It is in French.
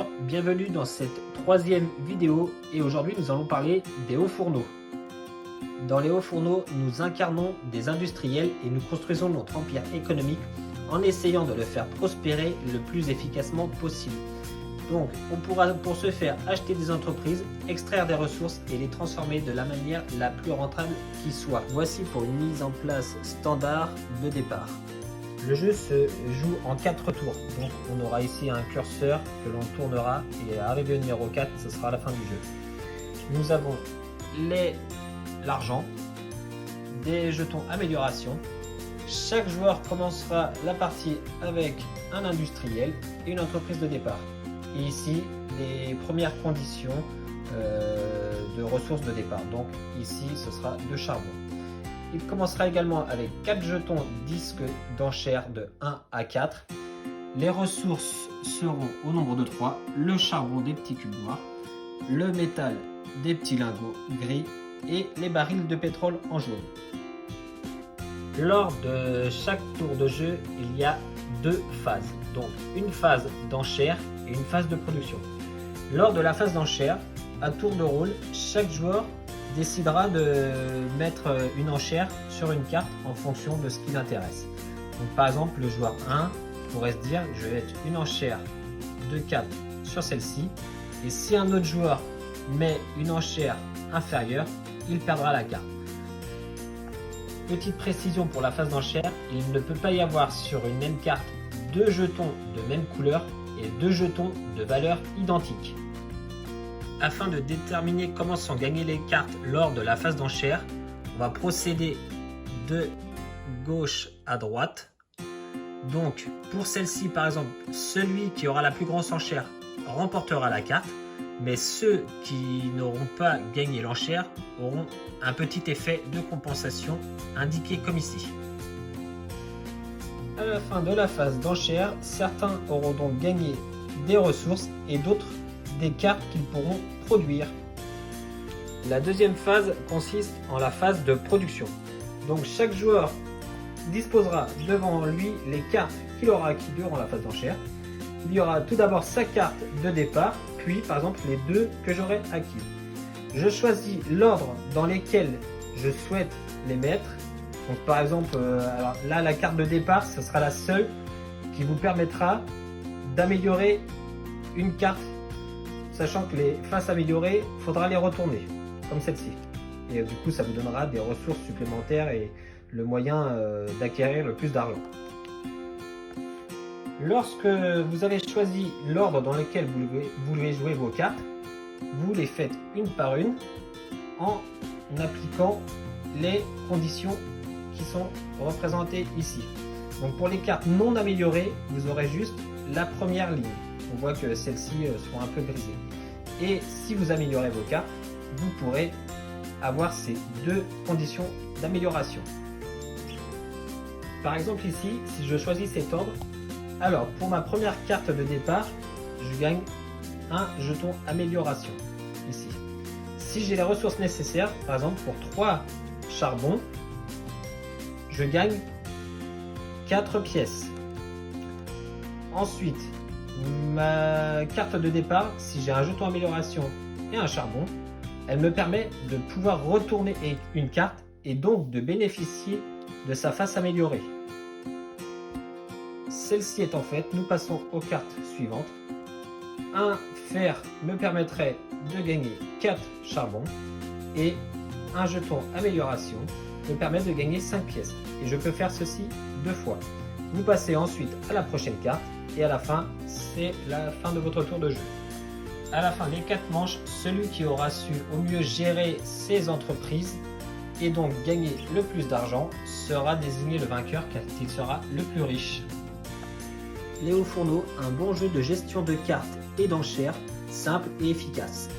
Bonjour, bienvenue dans cette troisième vidéo et aujourd'hui nous allons parler des hauts fourneaux. Dans les hauts fourneaux, nous incarnons des industriels et nous construisons notre empire économique en essayant de le faire prospérer le plus efficacement possible. Donc on pourra pour ce faire acheter des entreprises, extraire des ressources et les transformer de la manière la plus rentable qui soit. Voici pour une mise en place standard de départ. Le jeu se joue en 4 tours, donc on aura ici un curseur que l'on tournera et arrivé au numéro 4, ce sera la fin du jeu. Nous avons l'argent, des jetons amélioration. Chaque joueur commencera la partie avec un industriel et une entreprise de départ. Et ici, les premières conditions de ressources de départ. Donc ici, ce sera de charbon. Il commencera également avec 4 jetons disques d'enchères de 1 à 4. Les ressources seront au nombre de 3. Le charbon des petits cubes noirs, le métal des petits lingots gris et les barils de pétrole en jaune. Lors de chaque tour de jeu, il y a 2 phases. Donc une phase d'enchère et une phase de production. Lors de la phase d'enchère, à tour de rôle, chaque joueur décidera de mettre une enchère sur une carte en fonction de ce qui l'intéresse. Donc par exemple, le joueur 1 pourrait se dire je vais mettre une enchère de 4 sur celle-ci, et si un autre joueur met une enchère inférieure, il perdra la carte. Petite précision pour la phase d'enchère, il ne peut pas y avoir sur une même carte 2 jetons de même couleur et 2 jetons de valeur identique. Afin de déterminer comment sont gagnées les cartes lors de la phase d'enchère, on va procéder de gauche à droite. Donc pour celle-ci par exemple, celui qui aura la plus grosse enchère remportera la carte, mais ceux qui n'auront pas gagné l'enchère auront un petit effet de compensation indiqué comme ici. À la fin de la phase d'enchère, certains auront donc gagné des ressources et d'autres des cartes qu'ils pourront produire. La deuxième phase consiste en la phase de production. Donc chaque joueur disposera devant lui les cartes qu'il aura acquises durant la phase d'enchère. Il y aura tout d'abord sa carte de départ, puis par exemple les 2 que j'aurai acquises. Je choisis l'ordre dans lequel je souhaite les mettre. Donc par exemple, alors là la carte de départ, ce sera la seule qui vous permettra d'améliorer une carte, sachant que les faces améliorées, il faudra les retourner, comme celle-ci. Et du coup, ça vous donnera des ressources supplémentaires et le moyen d'acquérir le plus d'argent. Lorsque vous avez choisi l'ordre dans lequel vous voulez jouer vos cartes, vous les faites une par une en appliquant les conditions qui sont représentées ici. Donc pour les cartes non améliorées, vous aurez juste la première ligne. On voit que celles-ci sont un peu grisées. Et si vous améliorez vos cartes, vous pourrez avoir ces 2 conditions d'amélioration. Par exemple ici, si je choisis cet ordre, alors pour ma première carte de départ, je gagne un jeton amélioration ici. Si j'ai les ressources nécessaires, par exemple pour 3 charbons, je gagne 4 pièces. Ensuite, ma carte de départ, si j'ai un jeton amélioration et un charbon, elle me permet de pouvoir retourner une carte et donc de bénéficier de sa face améliorée. Celle-ci étant faite, nous passons aux cartes suivantes. Un fer me permettrait de gagner 4 charbons et un jeton amélioration me permet de gagner 5 pièces. Et je peux faire ceci 2 fois. Vous passez ensuite à la prochaine carte et à la fin, c'est la fin de votre tour de jeu. À la fin des 4 manches, celui qui aura su au mieux gérer ses entreprises et donc gagner le plus d'argent sera désigné le vainqueur car il sera le plus riche. Les hauts fourneaux, un bon jeu de gestion de cartes et d'enchères, simple et efficace.